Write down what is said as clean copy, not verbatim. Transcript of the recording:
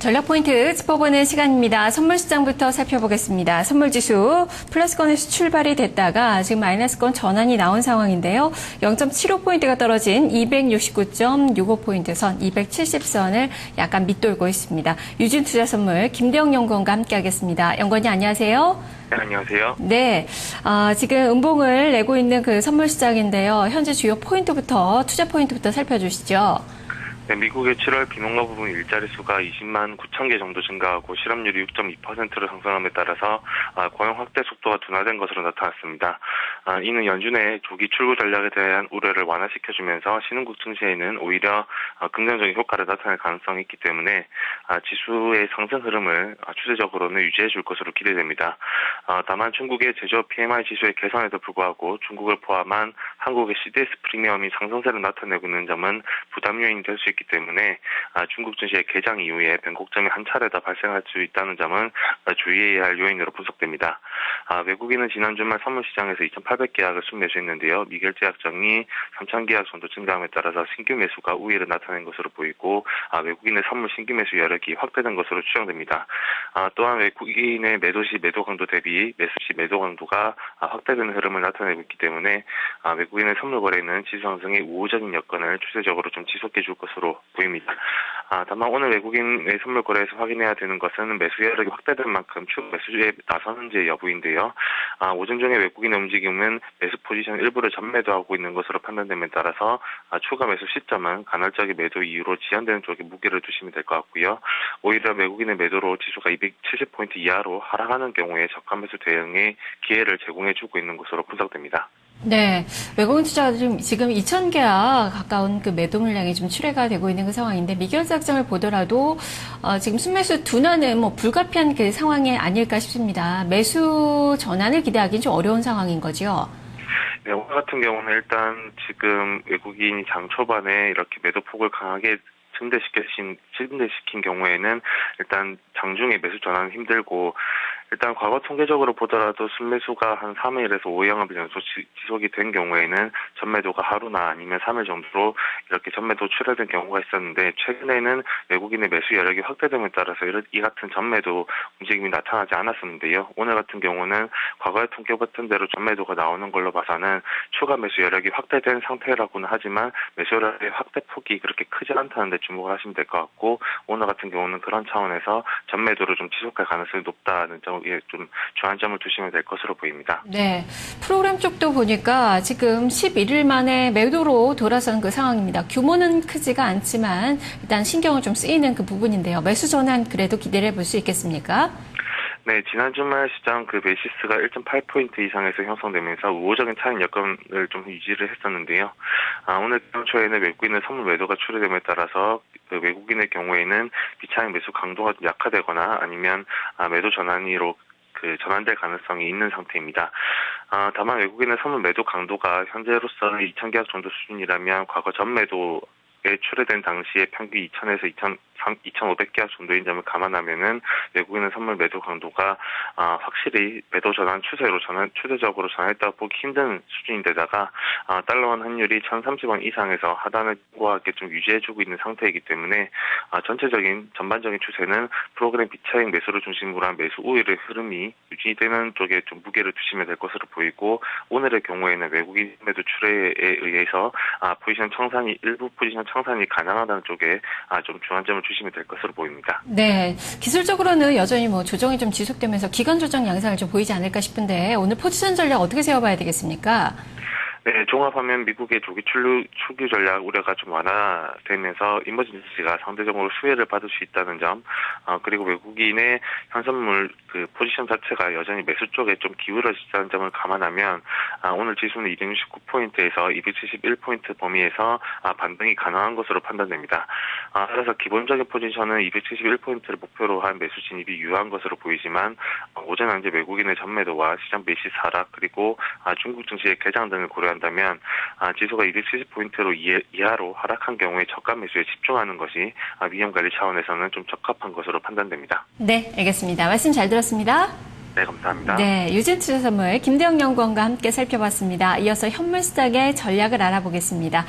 전략 포인트 짚어보는 시간입니다. 선물 시장부터 살펴보겠습니다. 선물지수 플러스권에서 출발이 됐다가 지금 마이너스권 전환이 나온 상황인데요. 0.75포인트가 떨어진 269.65포인트 선, 270선을 약간 밑돌고 있습니다. 유진투자선물 김대영 연구원과 함께하겠습니다. 연구원님 안녕하세요. 네, 안녕하세요. 네, 지금 음봉을 내고 있는 그 선물 시장인데요. 현재 주요 포인트부터, 투자 포인트부터 살펴주시죠. 네, 미국의 7월 비농가 부분 일자리 수가 20만 9천 개 정도 증가하고 실업률이 6.2%로 상승함에 따라서 고용 확대 속도가 둔화된 것으로 나타났습니다. 이는 연준의 조기 출구 전략에 대한 우려를 완화시켜주면서 신흥국 증시에는 오히려 긍정적인 효과를 나타낼 가능성이 있기 때문에 지수의 상승 흐름을 추세적으로는 유지해 줄 것으로 기대됩니다. 다만 중국의 제조업 PMI 지수의 개선에도 불구하고 중국을 포함한 한국의 CDS 프리미엄이 상승세를 나타내고 있는 점은 부담 요인이 될 수 있기 때문에 중국 증시의 개장 이후에 변곡점이 한 차례 더 발생할 수 있다는 점은 주의해야 할 요인으로 분석됩니다. 외국인은 지난 주말 선물시장에서 2,800계약을 순매수했는데요. 미결제약정이 3,000계약 정도 증가함에 따라서 신규 매수가 우위를 나타낸 것으로 보이고 외국인의 선물 신규 매수 여력이 확대된 것으로 추정됩니다. 또한 외국인의 매도 시 매도 강도 대비 매수 시 매도 강도가 확대되는 흐름을 나타내고 있기 때문에 외국인의 선물 거래는 지수 상승의 우호적인 여건을 추세적으로 좀 지속해 줄 것으로 보입니다. 다만 오늘 외국인의 선물 거래에서 확인해야 되는 것은 매수 여력이 확대된 만큼 추가 매수에 나서는지 여부인데요. 오전 중에 외국인의 움직임은 매수 포지션 일부를 전매도하고 있는 것으로 판단됨에 따라서 추가 매수 시점은 간헐적인 매도 이유로 지연되는 쪽에 무게를 두시면 될 것 같고요. 오히려 외국인의 매도로 지수가 270포인트 이하로 하락하는 경우에 저가 매수 대응의 기회를 제공해주고 있는 것으로 분석됩니다. 네, 외국인 투자가 지금 2,000계약 가까운 그 매도 물량이 좀 출회가 되고 있는 그 상황인데 미결작정을 보더라도 지금 순매수 둔화는 뭐 불가피한 그 상황이 아닐까 싶습니다. 매수 전환을 기대하기는 좀 어려운 상황인 거죠. 네, 오늘 같은 경우는 일단 지금 외국인이 장 초반에 이렇게 매도폭을 강하게 증대시킨 경우에는 일단 장중에 매수 전환은 힘들고 일단 과거 통계적으로 보더라도 순매수가 한 3일에서 5영업일 정도 지속이 된 경우에는 전매도가 하루나 아니면 3일 정도로 이렇게 전매도 출회된 경우가 있었는데 최근에는 외국인의 매수 여력이 확대됨에 따라서 이 같은 전매도 움직임이 나타나지 않았었는데요. 오늘 같은 경우는 과거의 통계 같은 대로 전매도가 나오는 걸로 봐서는 추가 매수 여력이 확대된 상태라고는 하지만 매수 여력의 확대폭이 그렇게 크지 않다는 데 주목을 하시면 될 것 같고 오늘 같은 경우는 그런 차원에서 전매도를 좀 지속할 가능성이 높다는 점에 좀 주안점을 두시면 될 것으로 보입니다. 네, 프로그램 쪽도 보니까 지금 11일 만에 매도로 돌아선 그 상황입니다. 규모는 크지가 않지만 일단 신경을 좀 쓰이는 그 부분인데요. 매수 전환 그래도 기대를 해볼 수 있겠습니까? 네, 지난 주말 시장 그 베이시스가 1.8포인트 이상에서 형성되면서 우호적인 차익 여건을 좀 유지를 했었는데요. 오늘 초에는 외국인의 선물 매도가 출회됨에 따라서 그 외국인의 경우에는 비차익 매수 강도가 좀 약화되거나 아니면 매도 전환으로 전환될 가능성이 있는 상태입니다. 다만 외국인의 선물 매도 강도가 현재로서는 2,000계약 정도 수준이라면 과거 전매도에 출회된 당시에 평균 2,000에서 2,500계약 정도인 점을 감안하면은 외국인의 선물 매도 강도가 확실히 매도 전환 추세적으로 전환했다고 보기 힘든 수준인데다가 달러원 환율이 1,030원 이상에서 하단을 견고하게 좀 유지해주고 있는 상태이기 때문에 전반적인 추세는 프로그램 비차익 매수를 중심으로 한 매수 우위의 흐름이 유지되는 쪽에 좀 무게를 두시면 될 것으로 보이고 오늘의 경우에는 외국인 매도 출회에 의해서 일부 포지션 청산이 가능하다는 쪽에 좀 주안점을 주시면 될 것으로 보입니다. 네, 기술적으로는 여전히 뭐 조정이 좀 지속되면서 기간 조정 양상을 좀 보이지 않을까 싶은데 오늘 포지션 전략 어떻게 세워봐야 되겠습니까? 네, 종합하면 미국의 조기 출구 전략 우려가 좀 완화되면서 이머전시가 상대적으로 수혜를 받을 수 있다는 점, 그리고 외국인의 현선물 그 포지션 자체가 여전히 매수 쪽에 좀 기울어지다는 점을 감안하면 오늘 지수는 269포인트에서 271포인트 범위에서 반등이 가능한 것으로 판단됩니다. 그래서 기본적인 포지션은 271포인트를 목표로 한 매수 진입이 유효한 것으로 보이지만 오전 현재 외국인의 전매도와 시장 베이시스 하락 그리고 중국 증시의 개장 등을 고려한다면 지수가 270포인트로 이하로 하락한 경우에 저가 매수에 집중하는 것이 위험 관리 차원에서는 좀 적합한 것으로 판단됩니다. 네, 알겠습니다. 말씀 잘 들었습니다. 네, 감사합니다. 네, 유진투자선물 김대영 연구원과 함께 살펴봤습니다. 이어서 현물시장의 전략을 알아보겠습니다.